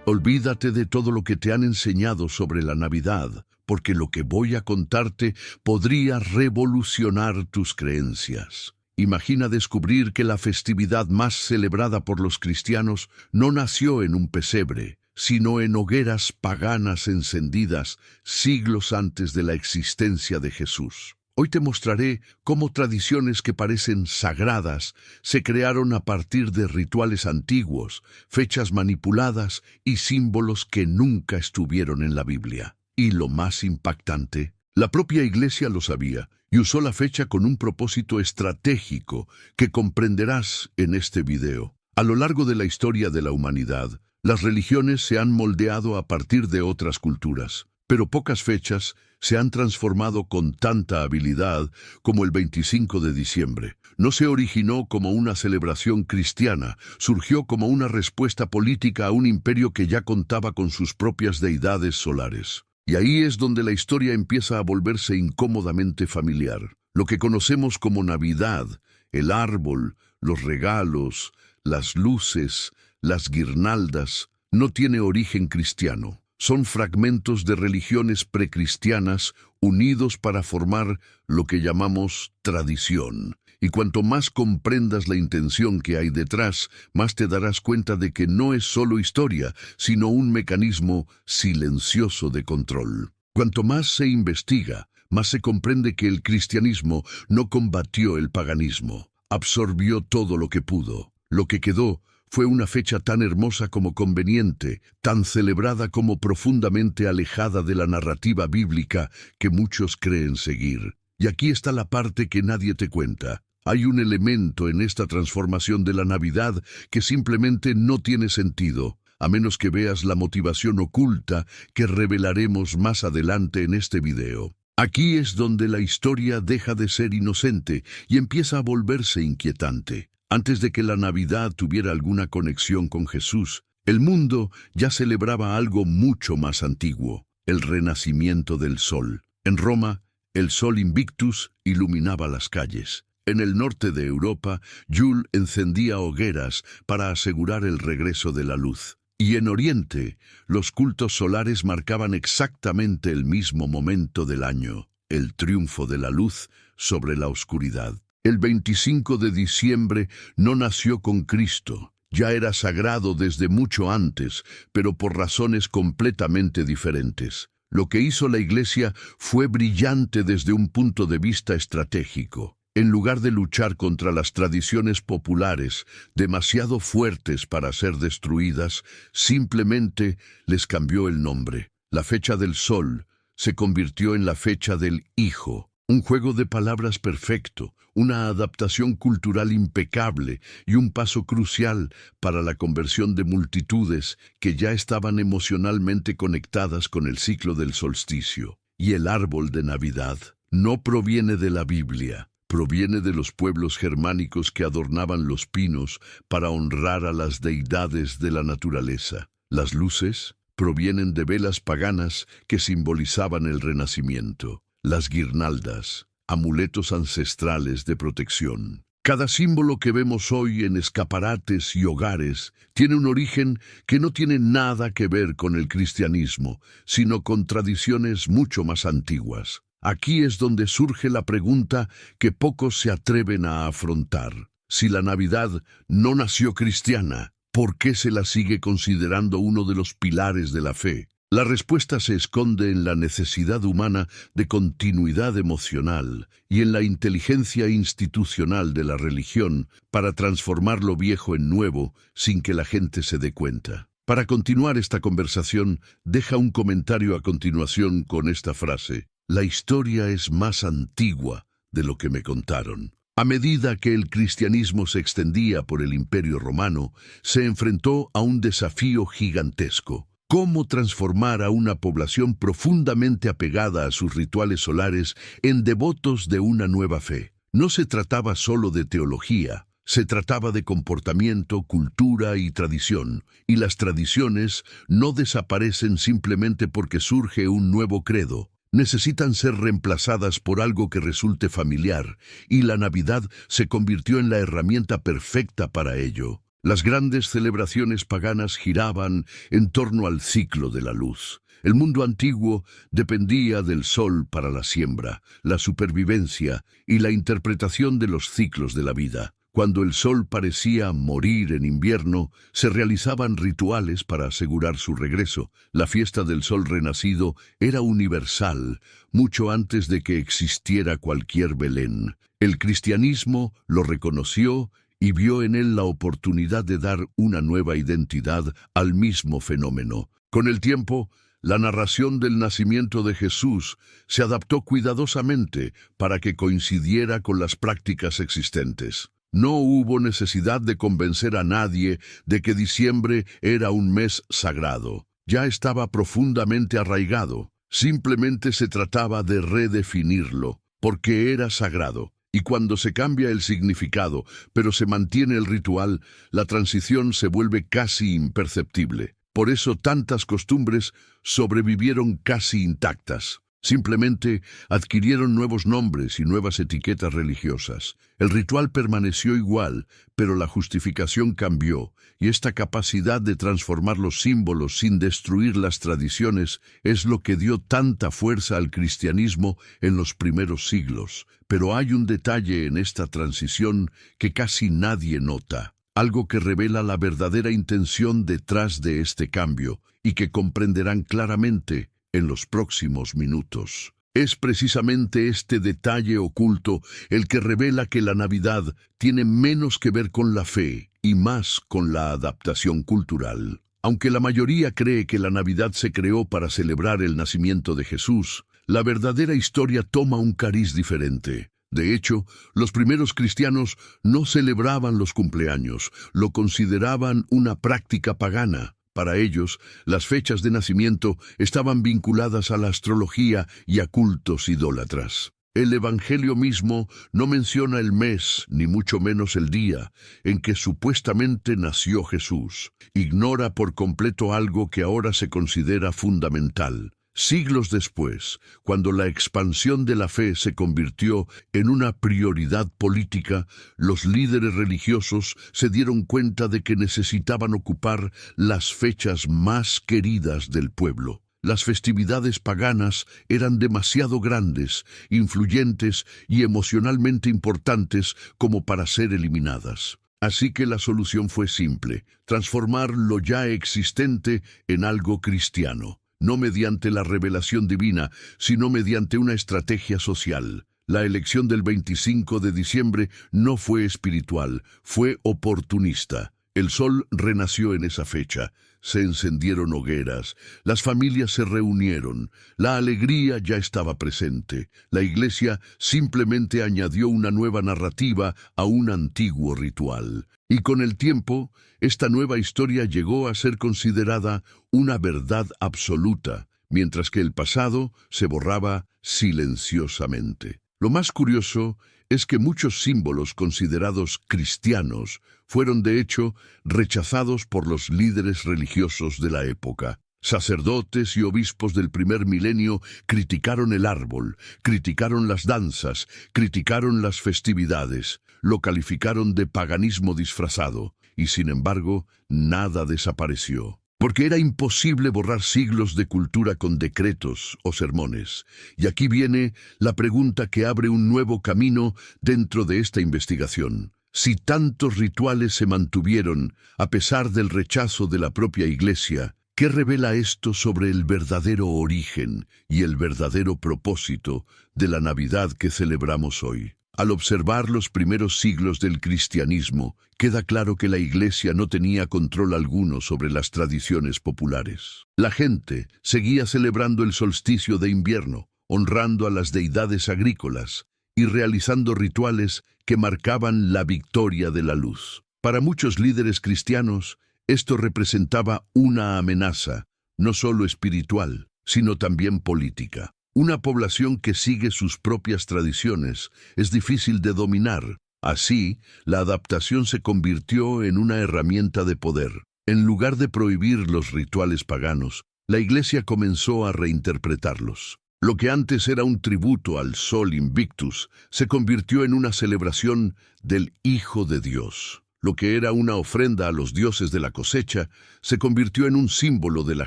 Olvídate de todo lo que te han enseñado sobre la Navidad, porque lo que voy a contarte podría revolucionar tus creencias. Imagina descubrir que la festividad más celebrada por los cristianos no nació en un pesebre, sino en hogueras paganas encendidas siglos antes de la existencia de Jesús. Hoy te mostraré cómo tradiciones que parecen sagradas se crearon a partir de rituales antiguos, fechas manipuladas y símbolos que nunca estuvieron en la Biblia. Y lo más impactante, la propia Iglesia lo sabía y usó la fecha con un propósito estratégico que comprenderás en este video. A lo largo de la historia de la humanidad, las religiones se han moldeado a partir de otras culturas, pero pocas fechas se han transformado con tanta habilidad como el 25 de diciembre. No se originó como una celebración cristiana, surgió como una respuesta política a un imperio que ya contaba con sus propias deidades solares. Y ahí es donde la historia empieza a volverse incómodamente familiar. Lo que conocemos como Navidad, el árbol, los regalos, las luces, las guirnaldas, no tiene origen cristiano. Son fragmentos de religiones precristianas unidos para formar lo que llamamos tradición. Y cuanto más comprendas la intención que hay detrás, más te darás cuenta de que no es solo historia, sino un mecanismo silencioso de control. Cuanto más se investiga, más se comprende que el cristianismo no combatió el paganismo, absorbió todo lo que pudo. Lo que quedó fue una fecha tan hermosa como conveniente, tan celebrada como profundamente alejada de la narrativa bíblica que muchos creen seguir. Y aquí está la parte que nadie te cuenta. Hay un elemento en esta transformación de la Navidad que simplemente no tiene sentido, a menos que veas la motivación oculta que revelaremos más adelante en este video. Aquí es donde la historia deja de ser inocente y empieza a volverse inquietante. Antes de que la Navidad tuviera alguna conexión con Jesús, el mundo ya celebraba algo mucho más antiguo, el renacimiento del sol. En Roma, el sol Invictus iluminaba las calles. En el norte de Europa, Yule encendía hogueras para asegurar el regreso de la luz. Y en Oriente, los cultos solares marcaban exactamente el mismo momento del año, el triunfo de la luz sobre la oscuridad. El 25 de diciembre no nació con Cristo. Ya era sagrado desde mucho antes, pero por razones completamente diferentes. Lo que hizo la Iglesia fue brillante desde un punto de vista estratégico. En lugar de luchar contra las tradiciones populares, demasiado fuertes para ser destruidas, simplemente les cambió el nombre. La fecha del sol se convirtió en la fecha del Hijo. Un juego de palabras perfecto, una adaptación cultural impecable y un paso crucial para la conversión de multitudes que ya estaban emocionalmente conectadas con el ciclo del solsticio. Y el árbol de Navidad no proviene de la Biblia, proviene de los pueblos germánicos que adornaban los pinos para honrar a las deidades de la naturaleza. Las luces provienen de velas paganas que simbolizaban el renacimiento. Las guirnaldas, amuletos ancestrales de protección. Cada símbolo que vemos hoy en escaparates y hogares tiene un origen que no tiene nada que ver con el cristianismo, sino con tradiciones mucho más antiguas. Aquí es donde surge la pregunta que pocos se atreven a afrontar. Si la Navidad no nació cristiana, ¿por qué se la sigue considerando uno de los pilares de la fe? La respuesta se esconde en la necesidad humana de continuidad emocional y en la inteligencia institucional de la religión para transformar lo viejo en nuevo sin que la gente se dé cuenta. Para continuar esta conversación, deja un comentario a continuación con esta frase: la historia es más antigua de lo que me contaron. A medida que el cristianismo se extendía por el Imperio Romano, se enfrentó a un desafío gigantesco. ¿Cómo transformar a una población profundamente apegada a sus rituales solares en devotos de una nueva fe? No se trataba solo de teología, se trataba de comportamiento, cultura y tradición, y las tradiciones no desaparecen simplemente porque surge un nuevo credo. Necesitan ser reemplazadas por algo que resulte familiar, y la Navidad se convirtió en la herramienta perfecta para ello. Las grandes celebraciones paganas giraban en torno al ciclo de la luz. El mundo antiguo dependía del sol para la siembra, la supervivencia y la interpretación de los ciclos de la vida. Cuando el sol parecía morir en invierno, se realizaban rituales para asegurar su regreso. La fiesta del sol renacido era universal, mucho antes de que existiera cualquier Belén. El cristianismo lo reconoció y vio en él la oportunidad de dar una nueva identidad al mismo fenómeno. Con el tiempo, la narración del nacimiento de Jesús se adaptó cuidadosamente para que coincidiera con las prácticas existentes. No hubo necesidad de convencer a nadie de que diciembre era un mes sagrado. Ya estaba profundamente arraigado. Simplemente se trataba de redefinirlo, porque era sagrado. Y cuando se cambia el significado, pero se mantiene el ritual, la transición se vuelve casi imperceptible. Por eso tantas costumbres sobrevivieron casi intactas. Simplemente adquirieron nuevos nombres y nuevas etiquetas religiosas. El ritual permaneció igual, pero la justificación cambió, y esta capacidad de transformar los símbolos sin destruir las tradiciones es lo que dio tanta fuerza al cristianismo en los primeros siglos. Pero hay un detalle en esta transición que casi nadie nota, algo que revela la verdadera intención detrás de este cambio y que comprenderán claramente en los próximos minutos. Es precisamente este detalle oculto el que revela que la Navidad tiene menos que ver con la fe y más con la adaptación cultural. Aunque la mayoría cree que la Navidad se creó para celebrar el nacimiento de Jesús, la verdadera historia toma un cariz diferente. De hecho, los primeros cristianos no celebraban los cumpleaños, lo consideraban una práctica pagana. Para ellos, las fechas de nacimiento estaban vinculadas a la astrología y a cultos idólatras. El Evangelio mismo no menciona el mes, ni mucho menos el día, en que supuestamente nació Jesús. Ignora por completo algo que ahora se considera fundamental. Siglos después, cuando la expansión de la fe se convirtió en una prioridad política, los líderes religiosos se dieron cuenta de que necesitaban ocupar las fechas más queridas del pueblo. Las festividades paganas eran demasiado grandes, influyentes y emocionalmente importantes como para ser eliminadas. Así que la solución fue simple: transformar lo ya existente en algo cristiano. No mediante la revelación divina, sino mediante una estrategia social. La elección del 25 de diciembre no fue espiritual, fue oportunista. El sol renació en esa fecha, se encendieron hogueras, las familias se reunieron, la alegría ya estaba presente. La Iglesia simplemente añadió una nueva narrativa a un antiguo ritual. Y con el tiempo, esta nueva historia llegó a ser considerada una verdad absoluta, mientras que el pasado se borraba silenciosamente. Lo más curioso es que muchos símbolos considerados cristianos fueron de hecho rechazados por los líderes religiosos de la época. Sacerdotes y obispos del primer milenio criticaron el árbol, criticaron las danzas, criticaron las festividades, lo calificaron de paganismo disfrazado, y sin embargo, nada desapareció. Porque era imposible borrar siglos de cultura con decretos o sermones. Y aquí viene la pregunta que abre un nuevo camino dentro de esta investigación. Si tantos rituales se mantuvieron a pesar del rechazo de la propia Iglesia, ¿qué revela esto sobre el verdadero origen y el verdadero propósito de la Navidad que celebramos hoy? Al observar los primeros siglos del cristianismo, queda claro que la Iglesia no tenía control alguno sobre las tradiciones populares. La gente seguía celebrando el solsticio de invierno, honrando a las deidades agrícolas y realizando rituales que marcaban la victoria de la luz. Para muchos líderes cristianos, esto representaba una amenaza, no solo espiritual, sino también política. Una población que sigue sus propias tradiciones es difícil de dominar. Así, la adaptación se convirtió en una herramienta de poder. En lugar de prohibir los rituales paganos, la Iglesia comenzó a reinterpretarlos. Lo que antes era un tributo al Sol Invictus se convirtió en una celebración del Hijo de Dios. Lo que era una ofrenda a los dioses de la cosecha se convirtió en un símbolo de la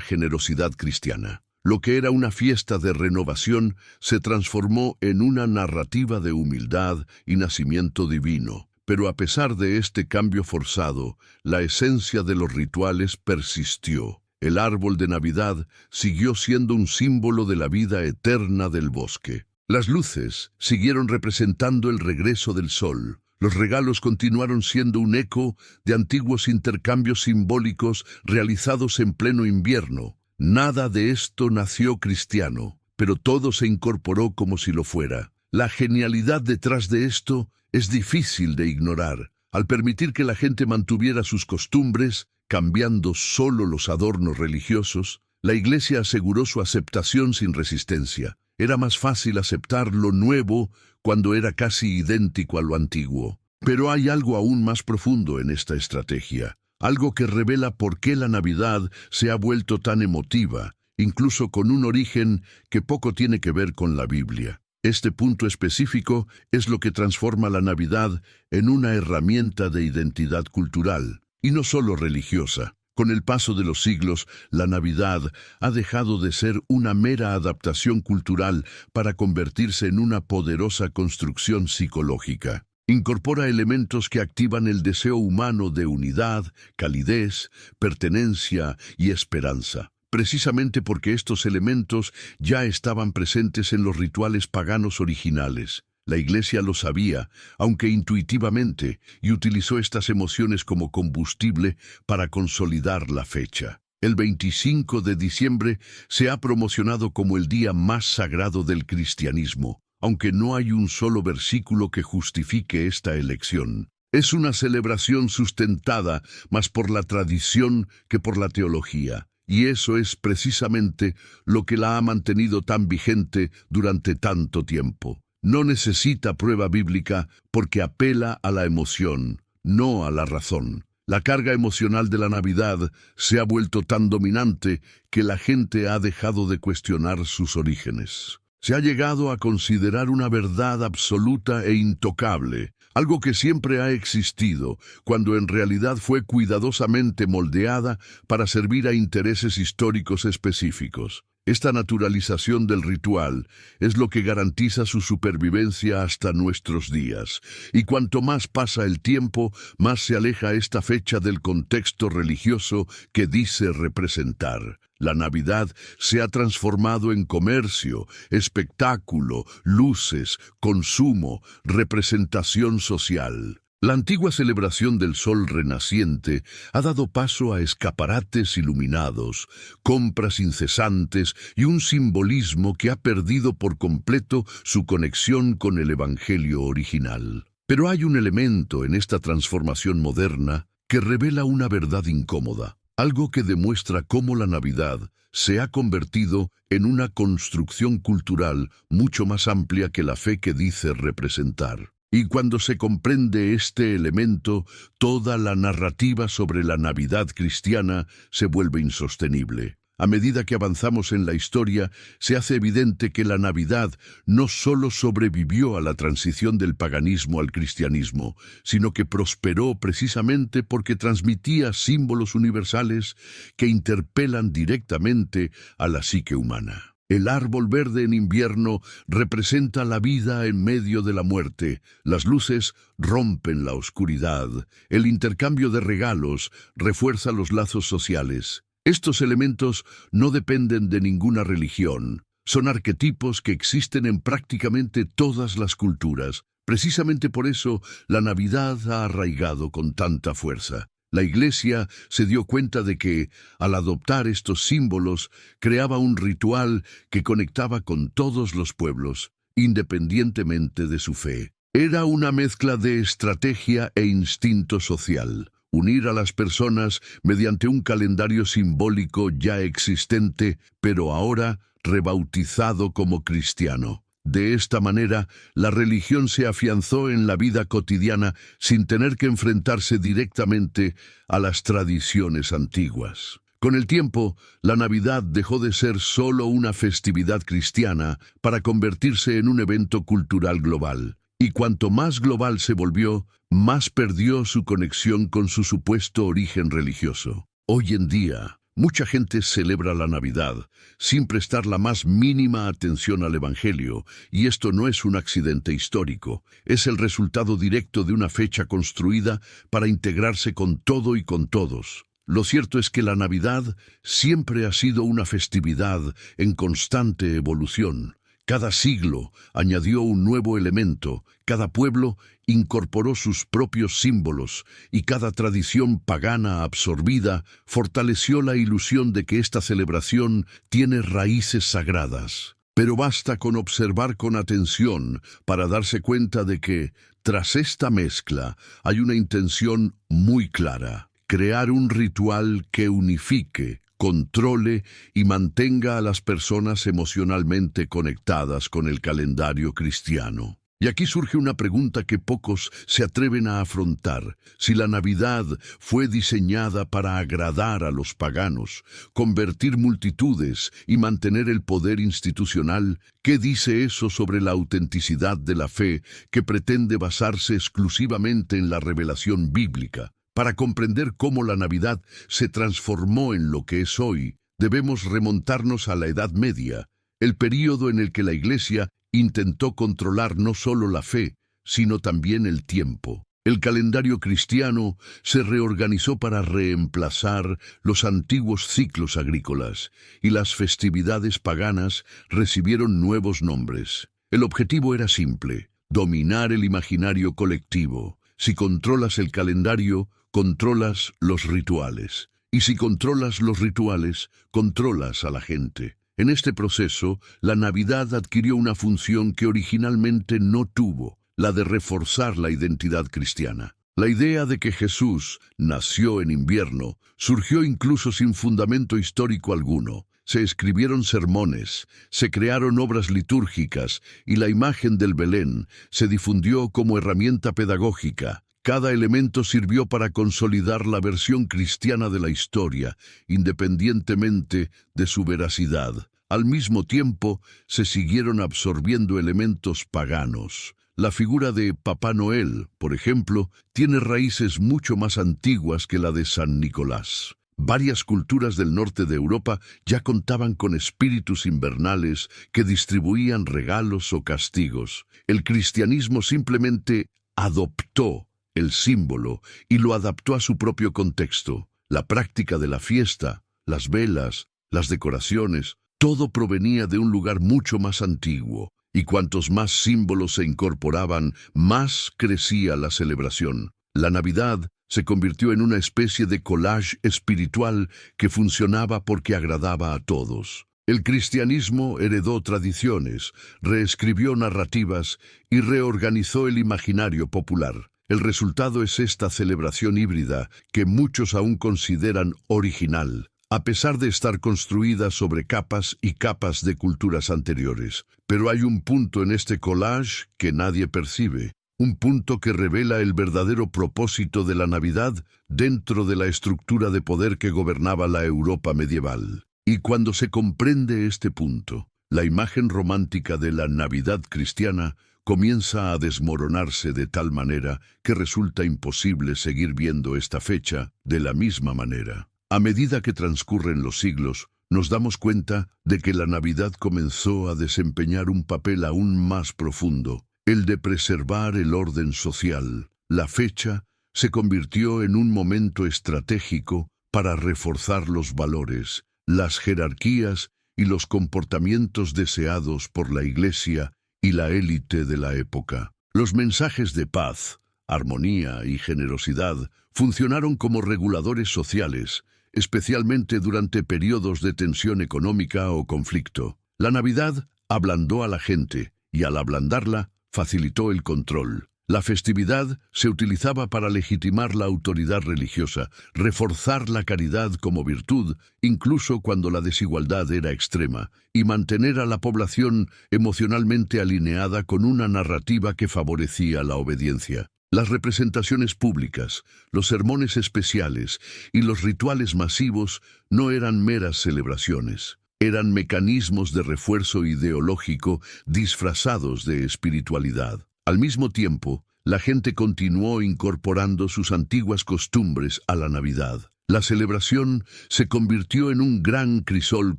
generosidad cristiana. Lo que era una fiesta de renovación se transformó en una narrativa de humildad y nacimiento divino. Pero a pesar de este cambio forzado, la esencia de los rituales persistió. El árbol de Navidad siguió siendo un símbolo de la vida eterna del bosque. Las luces siguieron representando el regreso del sol. Los regalos continuaron siendo un eco de antiguos intercambios simbólicos realizados en pleno invierno. Nada de esto nació cristiano, pero todo se incorporó como si lo fuera. La genialidad detrás de esto es difícil de ignorar. Al permitir que la gente mantuviera sus costumbres, cambiando solo los adornos religiosos, la Iglesia aseguró su aceptación sin resistencia. Era más fácil aceptar lo nuevo cuando era casi idéntico a lo antiguo. Pero hay algo aún más profundo en esta estrategia, algo que revela por qué la Navidad se ha vuelto tan emotiva, incluso con un origen que poco tiene que ver con la Biblia. Este punto específico es lo que transforma la Navidad en una herramienta de identidad cultural, y no solo religiosa. Con el paso de los siglos, la Navidad ha dejado de ser una mera adaptación cultural para convertirse en una poderosa construcción psicológica. Incorpora elementos que activan el deseo humano de unidad, calidez, pertenencia y esperanza. Precisamente porque estos elementos ya estaban presentes en los rituales paganos originales. La Iglesia lo sabía, aunque intuitivamente, y utilizó estas emociones como combustible para consolidar la fecha. El 25 de diciembre se ha promocionado como el día más sagrado del cristianismo, aunque no hay un solo versículo que justifique esta elección. Es una celebración sustentada más por la tradición que por la teología. Y eso es precisamente lo que la ha mantenido tan vigente durante tanto tiempo. No necesita prueba bíblica porque apela a la emoción, no a la razón. La carga emocional de la Navidad se ha vuelto tan dominante que la gente ha dejado de cuestionar sus orígenes. Se ha llegado a considerar una verdad absoluta e intocable, algo que siempre ha existido, cuando en realidad fue cuidadosamente moldeada para servir a intereses históricos específicos. Esta naturalización del ritual es lo que garantiza su supervivencia hasta nuestros días, y cuanto más pasa el tiempo, más se aleja esta fecha del contexto religioso que dice representar. La Navidad se ha transformado en comercio, espectáculo, luces, consumo, representación social. La antigua celebración del sol renaciente ha dado paso a escaparates iluminados, compras incesantes y un simbolismo que ha perdido por completo su conexión con el Evangelio original. Pero hay un elemento en esta transformación moderna que revela una verdad incómoda, algo que demuestra cómo la Navidad se ha convertido en una construcción cultural mucho más amplia que la fe que dice representar. Y cuando se comprende este elemento, toda la narrativa sobre la Navidad cristiana se vuelve insostenible. A medida que avanzamos en la historia, se hace evidente que la Navidad no solo sobrevivió a la transición del paganismo al cristianismo, sino que prosperó precisamente porque transmitía símbolos universales que interpelan directamente a la psique humana. El árbol verde en invierno representa la vida en medio de la muerte. Las luces rompen la oscuridad. El intercambio de regalos refuerza los lazos sociales. Estos elementos no dependen de ninguna religión. Son arquetipos que existen en prácticamente todas las culturas. Precisamente por eso, la Navidad ha arraigado con tanta fuerza. La Iglesia se dio cuenta de que, al adoptar estos símbolos, creaba un ritual que conectaba con todos los pueblos, independientemente de su fe. Era una mezcla de estrategia e instinto social. Unir a las personas mediante un calendario simbólico ya existente, pero ahora rebautizado como cristiano. De esta manera, la religión se afianzó en la vida cotidiana sin tener que enfrentarse directamente a las tradiciones antiguas. Con el tiempo, la Navidad dejó de ser solo una festividad cristiana para convertirse en un evento cultural global. Y cuanto más global se volvió, más perdió su conexión con su supuesto origen religioso. Hoy en día, mucha gente celebra la Navidad sin prestar la más mínima atención al Evangelio, y esto no es un accidente histórico, es el resultado directo de una fecha construida para integrarse con todo y con todos. Lo cierto es que la Navidad siempre ha sido una festividad en constante evolución. Cada siglo añadió un nuevo elemento, cada pueblo incorporó sus propios símbolos y cada tradición pagana absorbida fortaleció la ilusión de que esta celebración tiene raíces sagradas. Pero basta con observar con atención para darse cuenta de que, tras esta mezcla, hay una intención muy clara: crear un ritual que unifique, controle y mantenga a las personas emocionalmente conectadas con el calendario cristiano. Y aquí surge una pregunta que pocos se atreven a afrontar. Si la Navidad fue diseñada para agradar a los paganos, convertir multitudes y mantener el poder institucional, ¿qué dice eso sobre la autenticidad de la fe que pretende basarse exclusivamente en la revelación bíblica? Para comprender cómo la Navidad se transformó en lo que es hoy, debemos remontarnos a la Edad Media, el período en el que la Iglesia intentó controlar no solo la fe, sino también el tiempo. El calendario cristiano se reorganizó para reemplazar los antiguos ciclos agrícolas, y las festividades paganas recibieron nuevos nombres. El objetivo era simple: dominar el imaginario colectivo. Si controlas el calendario, controlas los rituales. Y si controlas los rituales, controlas a la gente. En este proceso, la Navidad adquirió una función que originalmente no tuvo, la de reforzar la identidad cristiana. La idea de que Jesús nació en invierno surgió incluso sin fundamento histórico alguno. Se escribieron sermones, se crearon obras litúrgicas y la imagen del Belén se difundió como herramienta pedagógica. Cada elemento sirvió para consolidar la versión cristiana de la historia, independientemente de su veracidad. Al mismo tiempo, se siguieron absorbiendo elementos paganos. La figura de Papá Noel, por ejemplo, tiene raíces mucho más antiguas que la de San Nicolás. Varias culturas del norte de Europa ya contaban con espíritus invernales que distribuían regalos o castigos. El cristianismo simplemente adoptó el símbolo y lo adaptó a su propio contexto. La práctica de la fiesta, las velas, las decoraciones, todo provenía de un lugar mucho más antiguo, y cuantos más símbolos se incorporaban, más crecía la celebración. La Navidad se convirtió en una especie de collage espiritual que funcionaba porque agradaba a todos. El cristianismo heredó tradiciones, reescribió narrativas y reorganizó el imaginario popular. El resultado es esta celebración híbrida que muchos aún consideran original, a pesar de estar construida sobre capas y capas de culturas anteriores. Pero hay un punto en este collage que nadie percibe, un punto que revela el verdadero propósito de la Navidad dentro de la estructura de poder que gobernaba la Europa medieval. Y cuando se comprende este punto, la imagen romántica de la Navidad cristiana comienza a desmoronarse de tal manera que resulta imposible seguir viendo esta fecha de la misma manera. A medida que transcurren los siglos, nos damos cuenta de que la Navidad comenzó a desempeñar un papel aún más profundo, el de preservar el orden social. La fecha se convirtió en un momento estratégico para reforzar los valores, las jerarquías y los comportamientos deseados por la Iglesia y la élite de la época. Los mensajes de paz, armonía y generosidad funcionaron como reguladores sociales, especialmente durante periodos de tensión económica o conflicto. La Navidad ablandó a la gente y al ablandarla facilitó el control. La festividad se utilizaba para legitimar la autoridad religiosa, reforzar la caridad como virtud, incluso cuando la desigualdad era extrema, y mantener a la población emocionalmente alineada con una narrativa que favorecía la obediencia. Las representaciones públicas, los sermones especiales y los rituales masivos no eran meras celebraciones. Eran mecanismos de refuerzo ideológico disfrazados de espiritualidad. Al mismo tiempo, la gente continuó incorporando sus antiguas costumbres a la Navidad. La celebración se convirtió en un gran crisol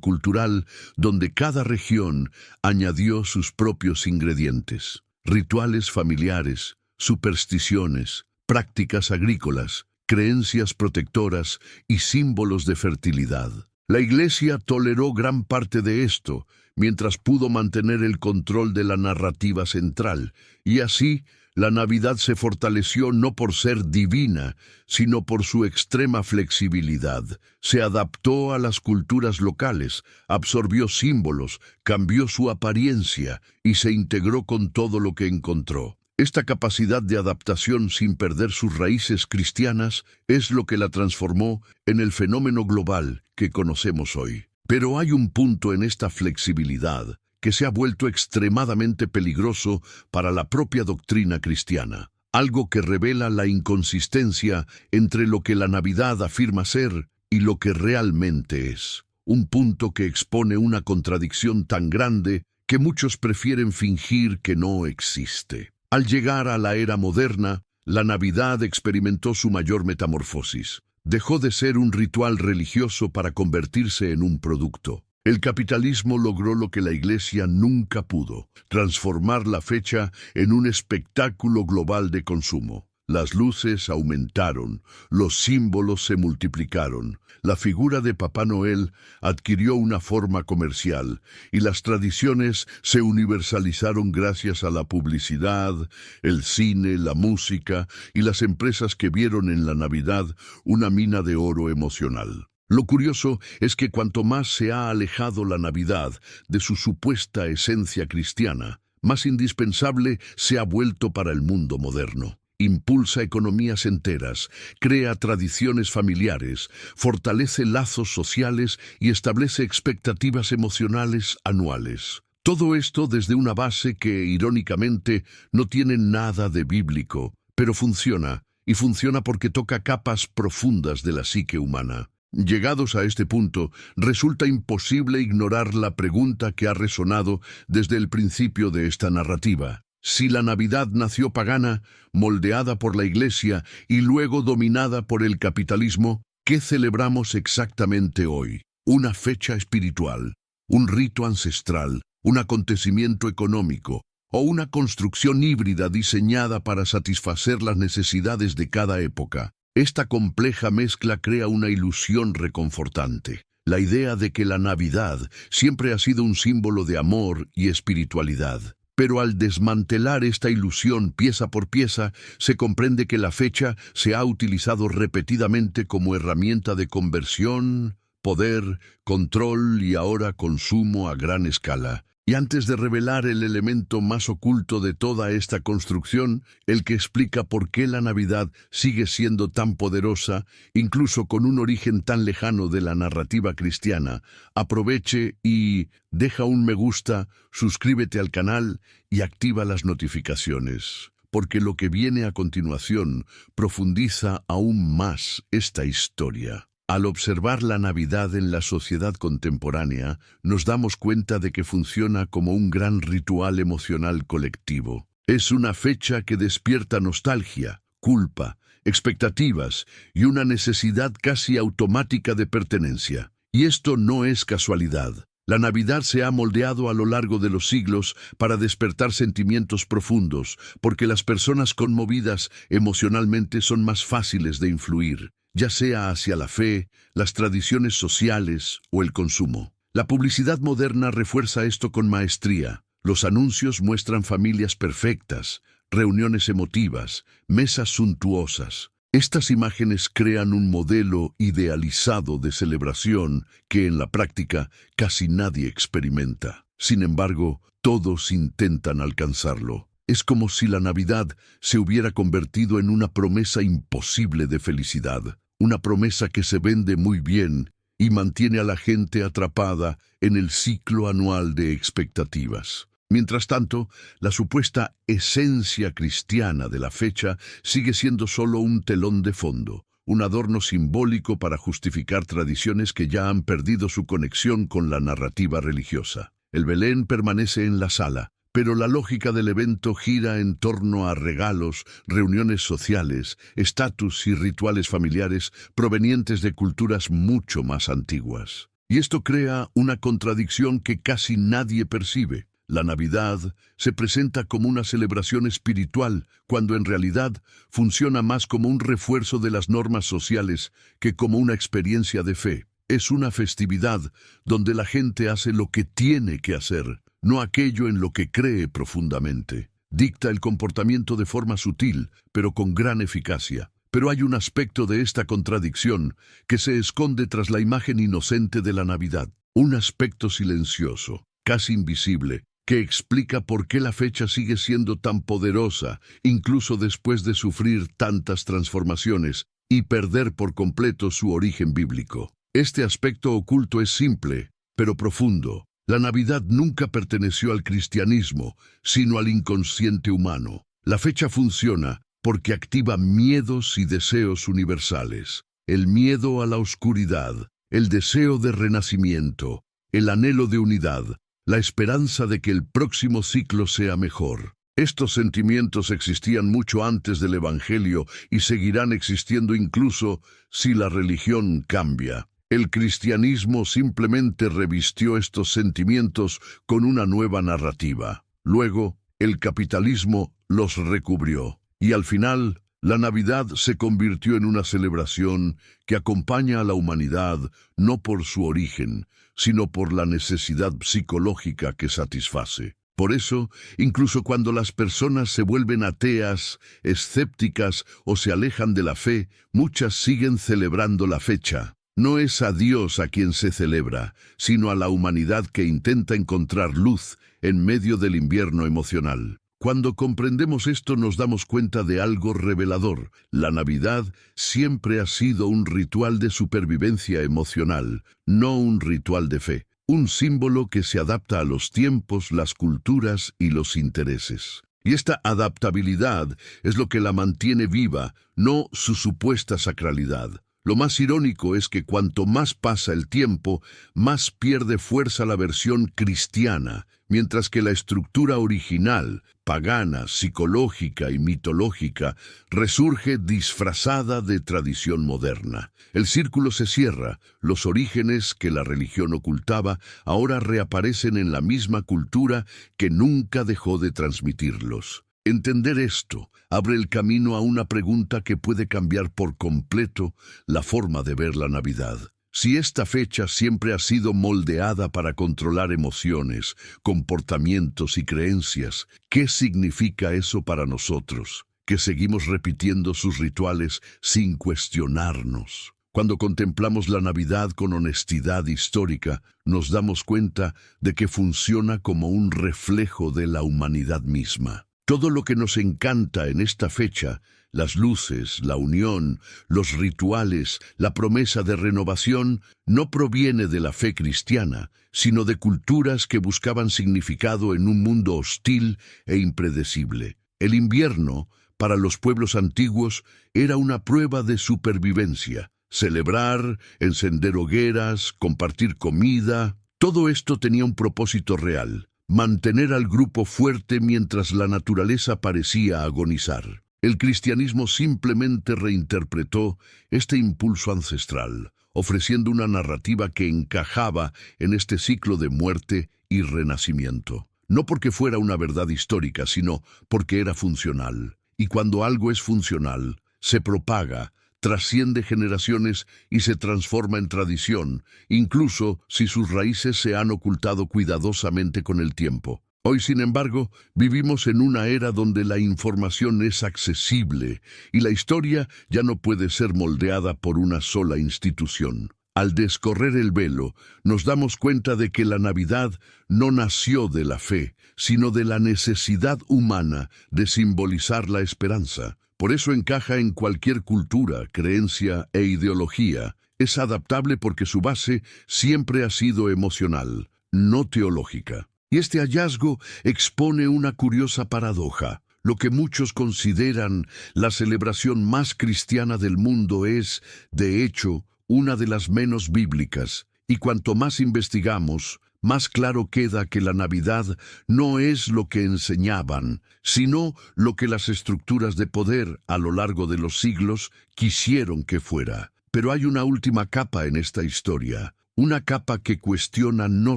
cultural donde cada región añadió sus propios ingredientes. Rituales familiares, supersticiones, prácticas agrícolas, creencias protectoras y símbolos de fertilidad. La Iglesia toleró gran parte de esto, mientras pudo mantener el control de la narrativa central, y así la Navidad se fortaleció no por ser divina, sino por su extrema flexibilidad. Se adaptó a las culturas locales, absorbió símbolos, cambió su apariencia y se integró con todo lo que encontró. Esta capacidad de adaptación sin perder sus raíces cristianas es lo que la transformó en el fenómeno global que conocemos hoy. Pero hay un punto en esta flexibilidad que se ha vuelto extremadamente peligroso para la propia doctrina cristiana, algo que revela la inconsistencia entre lo que la Navidad afirma ser y lo que realmente es. Un punto que expone una contradicción tan grande que muchos prefieren fingir que no existe. Al llegar a la era moderna, la Navidad experimentó su mayor metamorfosis. Dejó de ser un ritual religioso para convertirse en un producto. El capitalismo logró lo que la Iglesia nunca pudo, transformar la fecha en un espectáculo global de consumo. Las luces aumentaron, los símbolos se multiplicaron, la figura de Papá Noel adquirió una forma comercial y las tradiciones se universalizaron gracias a la publicidad, el cine, la música y las empresas que vieron en la Navidad una mina de oro emocional. Lo curioso es que cuanto más se ha alejado la Navidad de su supuesta esencia cristiana, más indispensable se ha vuelto para el mundo moderno. Impulsa economías enteras, crea tradiciones familiares, fortalece lazos sociales y establece expectativas emocionales anuales. Todo esto desde una base que, irónicamente, no tiene nada de bíblico, pero funciona, y funciona porque toca capas profundas de la psique humana. Llegados a este punto, resulta imposible ignorar la pregunta que ha resonado desde el principio de esta narrativa. Si la Navidad nació pagana, moldeada por la Iglesia y luego dominada por el capitalismo, ¿qué celebramos exactamente hoy? ¿Una fecha espiritual, un rito ancestral, un acontecimiento económico o una construcción híbrida diseñada para satisfacer las necesidades de cada época? Esta compleja mezcla crea una ilusión reconfortante. La idea de que la Navidad siempre ha sido un símbolo de amor y espiritualidad. Pero al desmantelar esta ilusión pieza por pieza, se comprende que la fecha se ha utilizado repetidamente como herramienta de conversión, poder, control y ahora consumo a gran escala. Y antes de revelar el elemento más oculto de toda esta construcción, el que explica por qué la Navidad sigue siendo tan poderosa, incluso con un origen tan lejano de la narrativa cristiana, aproveche y deja un me gusta, suscríbete al canal y activa las notificaciones, porque lo que viene a continuación profundiza aún más esta historia. Al observar la Navidad en la sociedad contemporánea, nos damos cuenta de que funciona como un gran ritual emocional colectivo. Es una fecha que despierta nostalgia, culpa, expectativas y una necesidad casi automática de pertenencia. Y esto no es casualidad. La Navidad se ha moldeado a lo largo de los siglos para despertar sentimientos profundos, porque las personas conmovidas emocionalmente son más fáciles de influir, ya sea hacia la fe, las tradiciones sociales o el consumo. La publicidad moderna refuerza esto con maestría. Los anuncios muestran familias perfectas, reuniones emotivas, mesas suntuosas. Estas imágenes crean un modelo idealizado de celebración que en la práctica casi nadie experimenta. Sin embargo, todos intentan alcanzarlo. Es como si la Navidad se hubiera convertido en una promesa imposible de felicidad, una promesa que se vende muy bien y mantiene a la gente atrapada en el ciclo anual de expectativas. Mientras tanto, la supuesta esencia cristiana de la fecha sigue siendo solo un telón de fondo, un adorno simbólico para justificar tradiciones que ya han perdido su conexión con la narrativa religiosa. El Belén permanece en la sala, Pero la lógica del evento gira en torno a regalos, reuniones sociales, estatus y rituales familiares provenientes de culturas mucho más antiguas. Y esto crea una contradicción que casi nadie percibe. La Navidad se presenta como una celebración espiritual, cuando en realidad funciona más como un refuerzo de las normas sociales que como una experiencia de fe. Es una festividad donde la gente hace lo que tiene que hacer, no aquello en lo que cree profundamente. Dicta el comportamiento de forma sutil, pero con gran eficacia. Pero hay un aspecto de esta contradicción que se esconde tras la imagen inocente de la Navidad. Un aspecto silencioso, casi invisible, que explica por qué la fecha sigue siendo tan poderosa, incluso después de sufrir tantas transformaciones y perder por completo su origen bíblico. Este aspecto oculto es simple, pero profundo. La Navidad nunca perteneció al cristianismo, sino al inconsciente humano. La fecha funciona porque activa miedos y deseos universales. El miedo a la oscuridad, el deseo de renacimiento, el anhelo de unidad, la esperanza de que el próximo ciclo sea mejor. Estos sentimientos existían mucho antes del Evangelio y seguirán existiendo incluso si la religión cambia. El cristianismo simplemente revistió estos sentimientos con una nueva narrativa. Luego, el capitalismo los recubrió. Y al final, la Navidad se convirtió en una celebración que acompaña a la humanidad no por su origen, sino por la necesidad psicológica que satisface. Por eso, incluso cuando las personas se vuelven ateas, escépticas o se alejan de la fe, muchas siguen celebrando la fecha. No es a Dios a quien se celebra, sino a la humanidad que intenta encontrar luz en medio del invierno emocional. Cuando comprendemos esto nos damos cuenta de algo revelador. La Navidad siempre ha sido un ritual de supervivencia emocional, no un ritual de fe. Un símbolo que se adapta a los tiempos, las culturas y los intereses. Y esta adaptabilidad es lo que la mantiene viva, no su supuesta sacralidad. Lo más irónico es que cuanto más pasa el tiempo, más pierde fuerza la versión cristiana, mientras que la estructura original, pagana, psicológica y mitológica, resurge disfrazada de tradición moderna. El círculo se cierra, los orígenes que la religión ocultaba ahora reaparecen en la misma cultura que nunca dejó de transmitirlos. Entender esto abre el camino a una pregunta que puede cambiar por completo la forma de ver la Navidad. Si esta fecha siempre ha sido moldeada para controlar emociones, comportamientos y creencias, ¿qué significa eso para nosotros, que seguimos repitiendo sus rituales sin cuestionarnos? Cuando contemplamos la Navidad con honestidad histórica, nos damos cuenta de que funciona como un reflejo de la humanidad misma. Todo lo que nos encanta en esta fecha, las luces, la unión, los rituales, la promesa de renovación, no proviene de la fe cristiana, sino de culturas que buscaban significado en un mundo hostil e impredecible. El invierno, para los pueblos antiguos, era una prueba de supervivencia. Celebrar, encender hogueras, compartir comida, todo esto tenía un propósito real: mantener al grupo fuerte mientras la naturaleza parecía agonizar. El cristianismo simplemente reinterpretó este impulso ancestral, ofreciendo una narrativa que encajaba en este ciclo de muerte y renacimiento. No porque fuera una verdad histórica, sino porque era funcional. Y cuando algo es funcional, se propaga, trasciende generaciones y se transforma en tradición, incluso si sus raíces se han ocultado cuidadosamente con el tiempo. Hoy, sin embargo, vivimos en una era donde la información es accesible y la historia ya no puede ser moldeada por una sola institución. Al descorrer el velo, nos damos cuenta de que la Navidad no nació de la fe, sino de la necesidad humana de simbolizar la esperanza. Por eso encaja en cualquier cultura, creencia e ideología. Es adaptable porque su base siempre ha sido emocional, no teológica. Y este hallazgo expone una curiosa paradoja. Lo que muchos consideran la celebración más cristiana del mundo es, de hecho, una de las menos bíblicas. Y cuanto más investigamos, más claro queda que la Navidad no es lo que enseñaban, sino lo que las estructuras de poder a lo largo de los siglos quisieron que fuera. Pero hay una última capa en esta historia, una capa que cuestiona no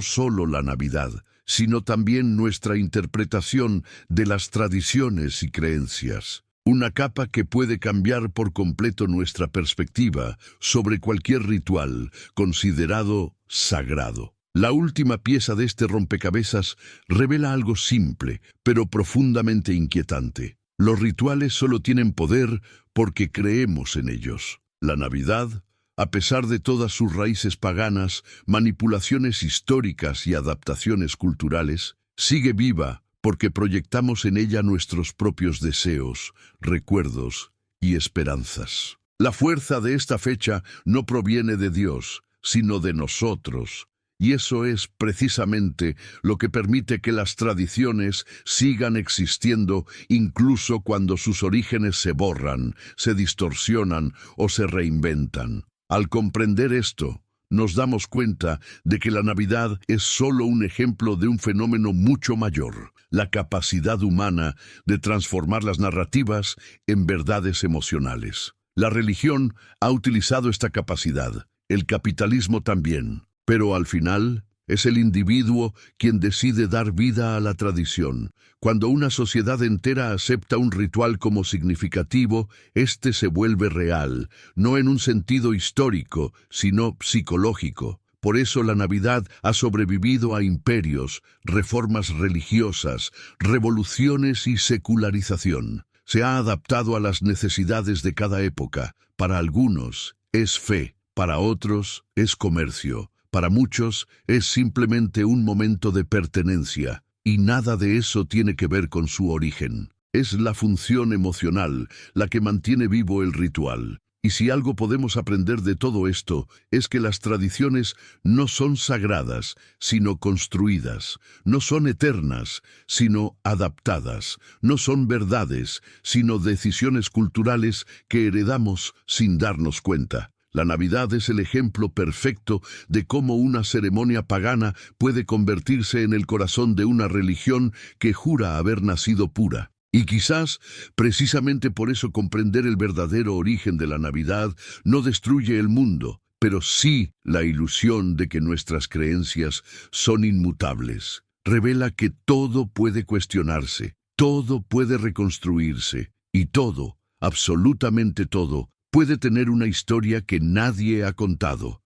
solo la Navidad, sino también nuestra interpretación de las tradiciones y creencias. Una capa que puede cambiar por completo nuestra perspectiva sobre cualquier ritual considerado sagrado. La última pieza de este rompecabezas revela algo simple, pero profundamente inquietante. Los rituales solo tienen poder porque creemos en ellos. La Navidad, a pesar de todas sus raíces paganas, manipulaciones históricas y adaptaciones culturales, sigue viva porque proyectamos en ella nuestros propios deseos, recuerdos y esperanzas. La fuerza de esta fecha no proviene de Dios, sino de nosotros, y eso es precisamente lo que permite que las tradiciones sigan existiendo incluso cuando sus orígenes se borran, se distorsionan o se reinventan. Al comprender esto, nos damos cuenta de que la Navidad es solo un ejemplo de un fenómeno mucho mayor, la capacidad humana de transformar las narrativas en verdades emocionales. La religión ha utilizado esta capacidad, el capitalismo también, pero al final es el individuo quien decide dar vida a la tradición. Cuando una sociedad entera acepta un ritual como significativo, éste se vuelve real, no en un sentido histórico, sino psicológico. Por eso la Navidad ha sobrevivido a imperios, reformas religiosas, revoluciones y secularización. Se ha adaptado a las necesidades de cada época. Para algunos es fe, para otros es comercio. Para muchos es simplemente un momento de pertenencia, y nada de eso tiene que ver con su origen. Es la función emocional la que mantiene vivo el ritual. Y si algo podemos aprender de todo esto, es que las tradiciones no son sagradas, sino construidas. No son eternas, sino adaptadas. No son verdades, sino decisiones culturales que heredamos sin darnos cuenta. La Navidad es el ejemplo perfecto de cómo una ceremonia pagana puede convertirse en el corazón de una religión que jura haber nacido pura. Y quizás, precisamente por eso, comprender el verdadero origen de la Navidad no destruye el mundo, pero sí la ilusión de que nuestras creencias son inmutables. Revela que todo puede cuestionarse, todo puede reconstruirse, y todo, absolutamente todo, puede tener una historia que nadie ha contado.